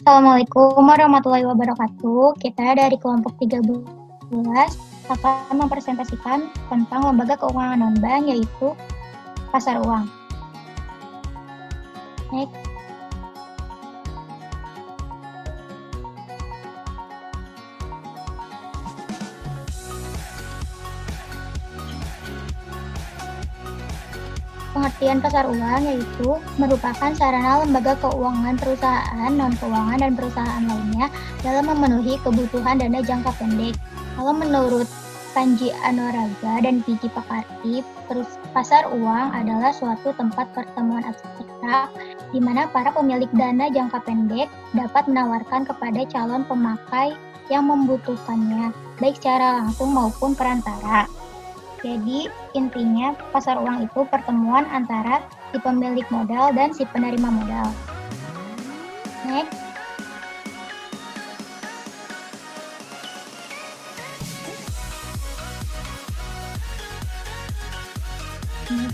Assalamualaikum warahmatullahi wabarakatuh. Kita dari kelompok 13 akan mempresentasikan tentang lembaga keuangan non-bank, yaitu pasar uang. Next. Pengertian pasar uang yaitu merupakan sarana lembaga keuangan perusahaan, non-keuangan, dan perusahaan lainnya dalam memenuhi kebutuhan dana jangka pendek. Kalau menurut Panji Anoraga dan Piji Pakarti, pasar uang adalah suatu tempat pertemuan abstrak di mana para pemilik dana jangka pendek dapat menawarkan kepada calon pemakai yang membutuhkannya, baik secara langsung maupun perantara. Jadi, intinya pasar uang itu pertemuan antara si pemilik modal dan si penerima modal. Next.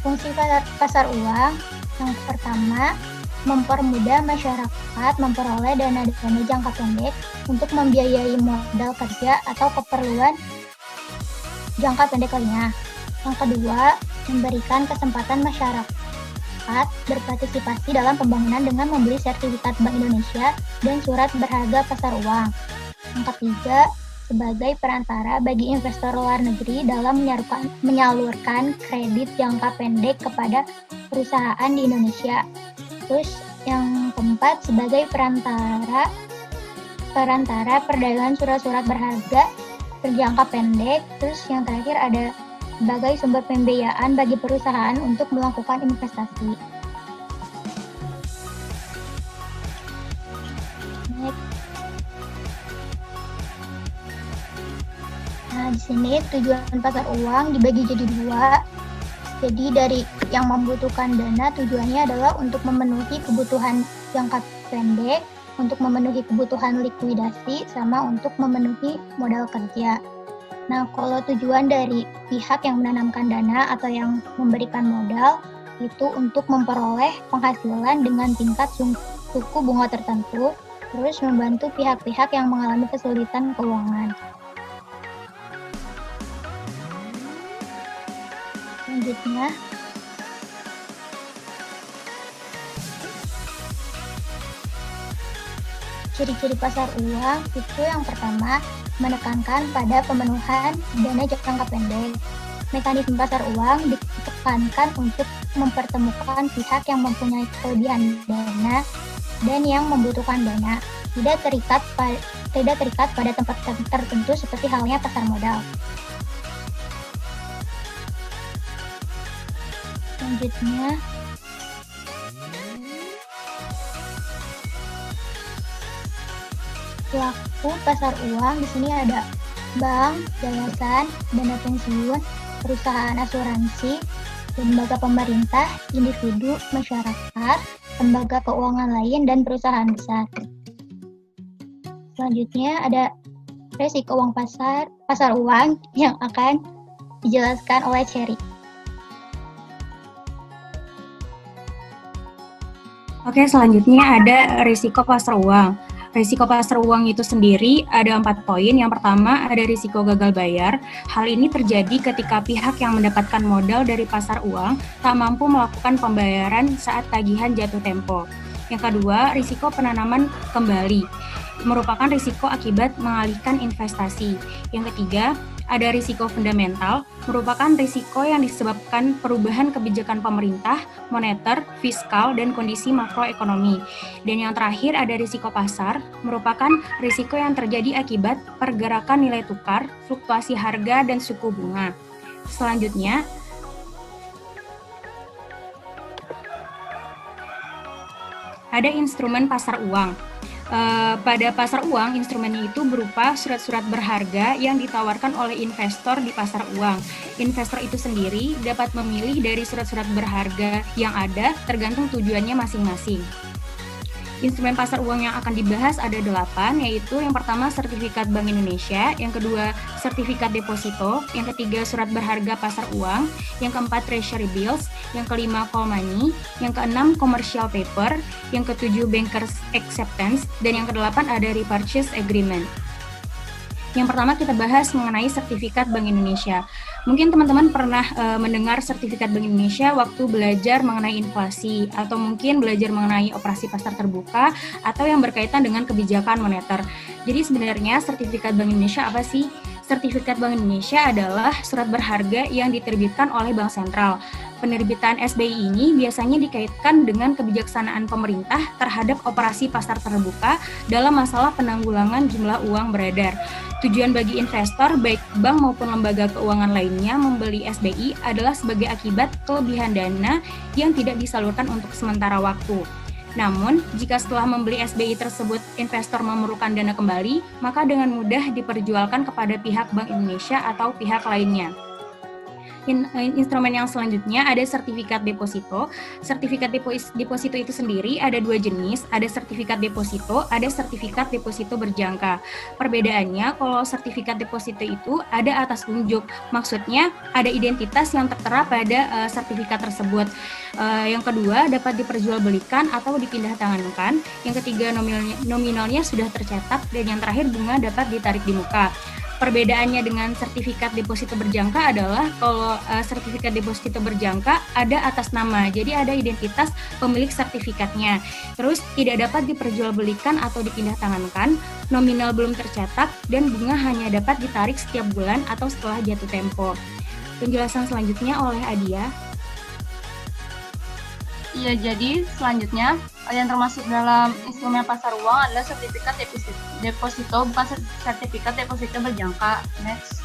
Fungsi pasar uang yang pertama, mempermudah masyarakat memperoleh dana-dana jangka pendek untuk membiayai modal kerja atau keperluan jangka pendek lainnya. Yang kedua, memberikan kesempatan masyarakat berpartisipasi dalam pembangunan dengan membeli sertifikat Bank Indonesia dan surat berharga pasar uang. Yang ketiga, sebagai perantara bagi investor luar negeri dalam menyalurkan kredit jangka pendek kepada perusahaan di Indonesia. Terus yang keempat, sebagai perantara perdagangan surat-surat berharga berjangka pendek. Terus yang terakhir ada sebagai sumber pembiayaan bagi perusahaan untuk melakukan investasi. Nah, di sini tujuan pasar uang dibagi jadi dua. Jadi dari yang membutuhkan dana tujuannya adalah untuk memenuhi kebutuhan jangka pendek, untuk memenuhi kebutuhan likuidasi, sama untuk memenuhi modal kerja. Nah, kalau tujuan dari pihak yang menanamkan dana atau yang memberikan modal itu untuk memperoleh penghasilan dengan tingkat suku bunga tertentu, terus membantu pihak-pihak yang mengalami kesulitan keuangan. Selanjutnya, ciri-ciri pasar uang itu yang pertama, menekankan pada pemenuhan dana jangka pendek. Mekanisme pasar uang ditekankan untuk mempertemukan pihak yang mempunyai kelebihan dana dan yang membutuhkan dana, tidak terikat pada tempat tertentu seperti halnya pasar modal. Selanjutnya, pelaku pasar uang di sini ada bank, yayasan, dana pensiun, perusahaan asuransi, lembaga pemerintah, individu, masyarakat, lembaga keuangan lain, dan perusahaan besar. Selanjutnya ada resiko uang pasar uang yang akan dijelaskan oleh Cherry. Oke, selanjutnya ada risiko pasar uang. Risiko pasar uang itu sendiri ada 4 poin. Yang pertama ada risiko gagal bayar. Hal ini terjadi ketika pihak yang mendapatkan modal dari pasar uang tak mampu melakukan pembayaran saat tagihan jatuh tempo. Yang kedua, risiko penanaman kembali. Merupakan risiko akibat mengalihkan investasi. Yang ketiga, ada risiko fundamental, merupakan risiko yang disebabkan perubahan kebijakan pemerintah, moneter, fiskal, dan kondisi makroekonomi. Dan yang terakhir ada risiko pasar, merupakan risiko yang terjadi akibat pergerakan nilai tukar, fluktuasi harga, dan suku bunga. Selanjutnya, ada instrumen pasar uang. Pada pasar uang, instrumennya itu berupa surat-surat berharga yang ditawarkan oleh investor di pasar uang. Investor itu sendiri dapat memilih dari surat-surat berharga yang ada tergantung tujuannya masing-masing. Instrumen pasar uang yang akan dibahas ada 8, yaitu yang pertama sertifikat Bank Indonesia, yang kedua sertifikat deposito, yang ketiga surat berharga pasar uang, yang keempat treasury bills, yang kelima call money, yang keenam commercial paper, yang ketujuh bankers acceptance, dan yang kedelapan ada repurchase agreement. Yang pertama kita bahas mengenai sertifikat Bank Indonesia. Mungkin teman-teman pernah mendengar sertifikat Bank Indonesia waktu belajar mengenai inflasi, atau mungkin belajar mengenai operasi pasar terbuka, atau yang berkaitan dengan kebijakan moneter. Jadi sebenarnya sertifikat Bank Indonesia apa sih? Sertifikat Bank Indonesia adalah surat berharga yang diterbitkan oleh Bank Sentral. Penerbitan SBI ini biasanya dikaitkan dengan kebijaksanaan pemerintah terhadap operasi pasar terbuka dalam masalah penanggulangan jumlah uang beredar. Tujuan bagi investor, baik bank maupun lembaga keuangan lainnya, membeli SBI adalah sebagai akibat kelebihan dana yang tidak disalurkan untuk sementara waktu. Namun, jika setelah membeli SBI tersebut investor memerlukan dana kembali, maka dengan mudah diperjualkan kepada pihak Bank Indonesia atau pihak lainnya. Instrumen yang selanjutnya ada sertifikat deposito. Sertifikat deposito itu sendiri ada 2 jenis, ada sertifikat deposito, ada sertifikat deposito berjangka. Perbedaannya, kalau sertifikat deposito itu ada atas unjuk, maksudnya ada identitas yang tertera pada sertifikat tersebut. Yang kedua, dapat diperjualbelikan atau dipindah tangankan. Yang ketiga, nominalnya sudah tercetak, dan yang terakhir bunga dapat ditarik di muka. Perbedaannya dengan sertifikat deposito berjangka adalah kalau sertifikat deposito berjangka ada atas nama, jadi ada identitas pemilik sertifikatnya. Terus tidak dapat diperjualbelikan atau dipindah tangankan, nominal belum tercetak, dan bunga hanya dapat ditarik setiap bulan atau setelah jatuh tempo. Penjelasan selanjutnya oleh Adia. Iya, jadi selanjutnya yang termasuk dalam instrumen pasar uang adalah sertifikat deposito, bukan sertifikat deposito berjangka. Next.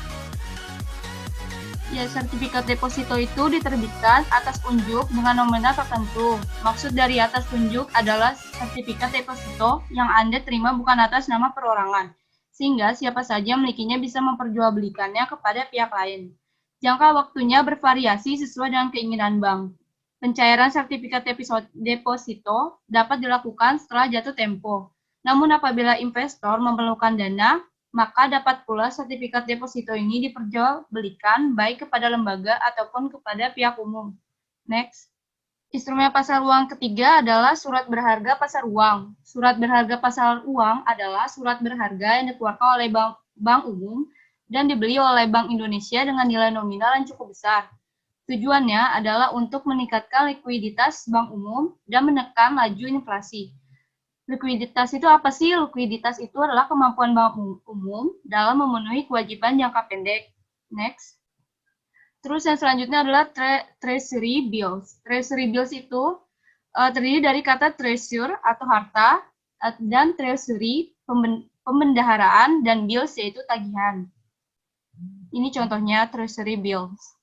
Ya, sertifikat deposito itu diterbitkan atas unjuk dengan nominal tertentu. Maksud dari atas unjuk adalah sertifikat deposito yang Anda terima bukan atas nama perorangan, sehingga siapa saja memilikinya bisa memperjualbelikannya kepada pihak lain. Jangka waktunya bervariasi sesuai dengan keinginan bank. Pencairan sertifikat deposito dapat dilakukan setelah jatuh tempo. Namun apabila investor memerlukan dana, maka dapat pula sertifikat deposito ini diperjualbelikan baik kepada lembaga ataupun kepada pihak umum. Next. Instrumen pasar uang ketiga adalah surat berharga pasar uang. Surat berharga pasar uang adalah surat berharga yang dikeluarkan oleh bank umum dan dibeli oleh Bank Indonesia dengan nilai nominal yang cukup besar. Tujuannya adalah untuk meningkatkan likuiditas bank umum dan menekan laju inflasi. Likuiditas itu apa sih? Likuiditas itu adalah kemampuan bank umum dalam memenuhi kewajiban jangka pendek. Next. Terus yang selanjutnya adalah treasury bills. Treasury bills itu terdiri dari kata treasure atau harta dan treasury pembendaharaan dan bills yaitu tagihan. Ini contohnya treasury bills.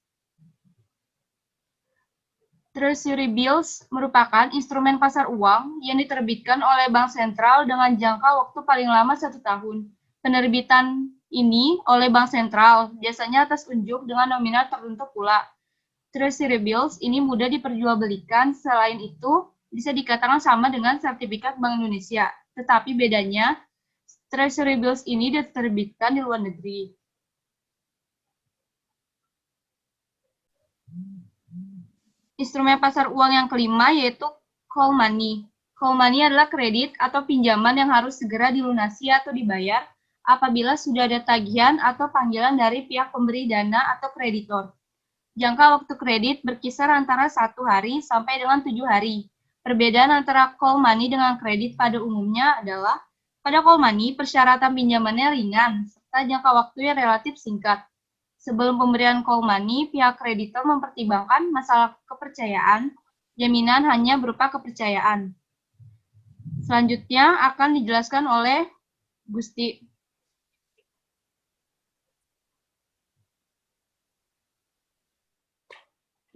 Treasury bills merupakan instrumen pasar uang yang diterbitkan oleh Bank Sentral dengan jangka waktu paling lama 1 tahun. Penerbitan ini oleh Bank Sentral biasanya atas unjuk dengan nominal tertentu pula. Treasury bills ini mudah diperjualbelikan, selain itu bisa dikatakan sama dengan sertifikat Bank Indonesia. Tetapi bedanya, Treasury bills ini diterbitkan di luar negeri. Instrumen pasar uang yang kelima yaitu call money. Call money adalah kredit atau pinjaman yang harus segera dilunasi atau dibayar apabila sudah ada tagihan atau panggilan dari pihak pemberi dana atau kreditor. Jangka waktu kredit berkisar antara 1 hari sampai dengan 7 hari. Perbedaan antara call money dengan kredit pada umumnya adalah pada call money persyaratan pinjamannya ringan serta jangka waktunya relatif singkat. Sebelum pemberian call money, pihak kreditor mempertimbangkan masalah kepercayaan. Jaminan hanya berupa kepercayaan. Selanjutnya akan dijelaskan oleh Gusti.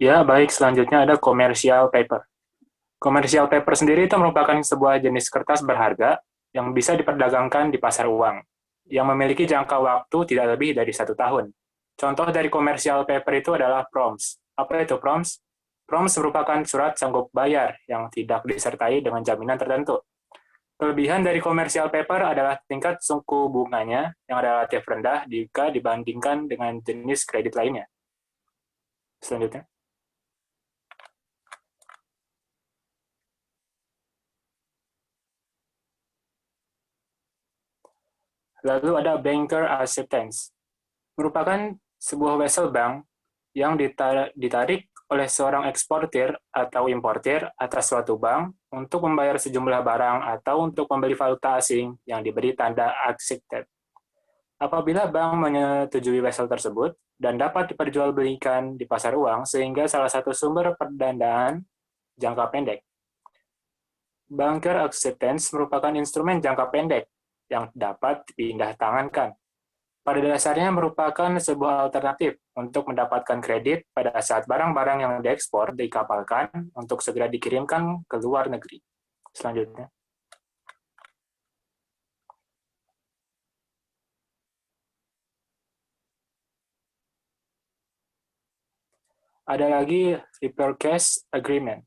Ya, baik. Selanjutnya ada commercial paper. Commercial paper sendiri itu merupakan sebuah jenis kertas berharga yang bisa diperdagangkan di pasar uang, yang memiliki jangka waktu tidak lebih dari 1 tahun. Contoh dari commercial paper itu adalah proms. Apa itu proms? Proms merupakan surat sanggup bayar yang tidak disertai dengan jaminan tertentu. Kelebihan dari commercial paper adalah tingkat suku bunganya yang relatif rendah jika dibandingkan dengan jenis kredit lainnya. Selanjutnya. Lalu ada banker acceptance, merupakan sebuah vessel bank yang ditarik oleh seorang eksportir atau importir atas suatu bank untuk membayar sejumlah barang atau untuk membeli valuta asing yang diberi tanda accepted. Apabila bank menyetujui vessel tersebut dan dapat diperjualbelikan di pasar uang sehingga salah satu sumber pendanaan jangka pendek. Banker acceptance merupakan instrumen jangka pendek yang dapat dipindah tangankan. Pada dasarnya merupakan sebuah alternatif untuk mendapatkan kredit pada saat barang-barang yang diekspor dikapalkan untuk segera dikirimkan ke luar negeri. Selanjutnya. Ada lagi repurchase agreement.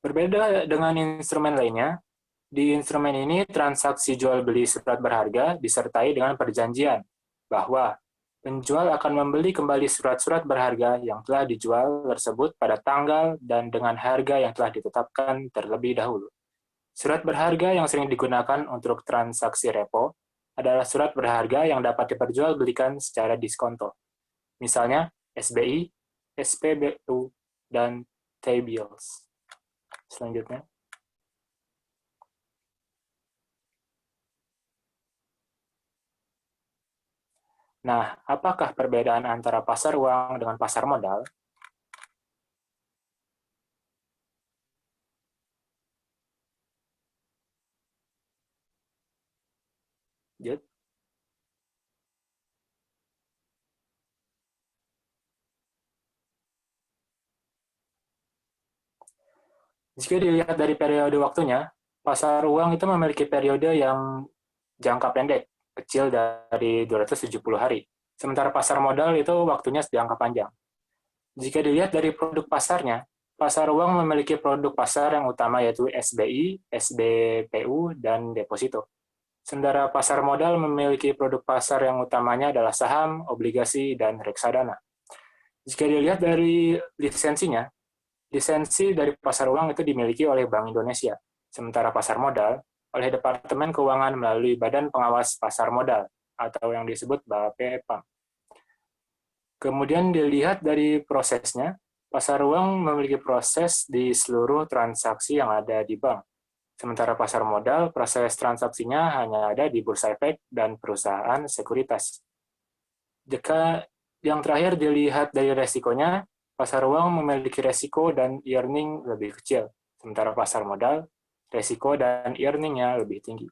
Berbeda dengan instrumen lainnya, di instrumen ini transaksi jual beli surat berharga disertai dengan perjanjian bahwa penjual akan membeli kembali surat-surat berharga yang telah dijual tersebut pada tanggal dan dengan harga yang telah ditetapkan terlebih dahulu. Surat berharga yang sering digunakan untuk transaksi repo adalah surat berharga yang dapat diperjualbelikan secara diskonto. Misalnya SBI, SPBU, dan T-bills. Selanjutnya. Nah, apakah perbedaan antara pasar uang dengan pasar modal? Jut. Jika dilihat dari periode waktunya, pasar uang itu memiliki periode yang jangka pendek, kecil dari 270 hari. Sementara pasar modal itu waktunya jangka panjang. Jika dilihat dari produk pasarnya, pasar uang memiliki produk pasar yang utama yaitu SBI, SBPU, dan deposito. Sementara pasar modal memiliki produk pasar yang utamanya adalah saham, obligasi, dan reksadana. Jika dilihat dari lisensinya, lisensi dari pasar uang itu dimiliki oleh Bank Indonesia, sementara pasar modal oleh Departemen Keuangan melalui Badan Pengawas Pasar Modal atau yang disebut BAPEPAM. Kemudian dilihat dari prosesnya, pasar uang memiliki proses di seluruh transaksi yang ada di bank. Sementara pasar modal, proses transaksinya hanya ada di bursa efek dan perusahaan sekuritas. Jika yang terakhir dilihat dari resikonya, pasar uang memiliki resiko dan earning lebih kecil, sementara pasar modal, resiko dan earning-nya lebih tinggi.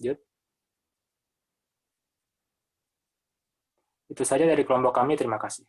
Jut. Itu saja dari kelompok kami, terima kasih.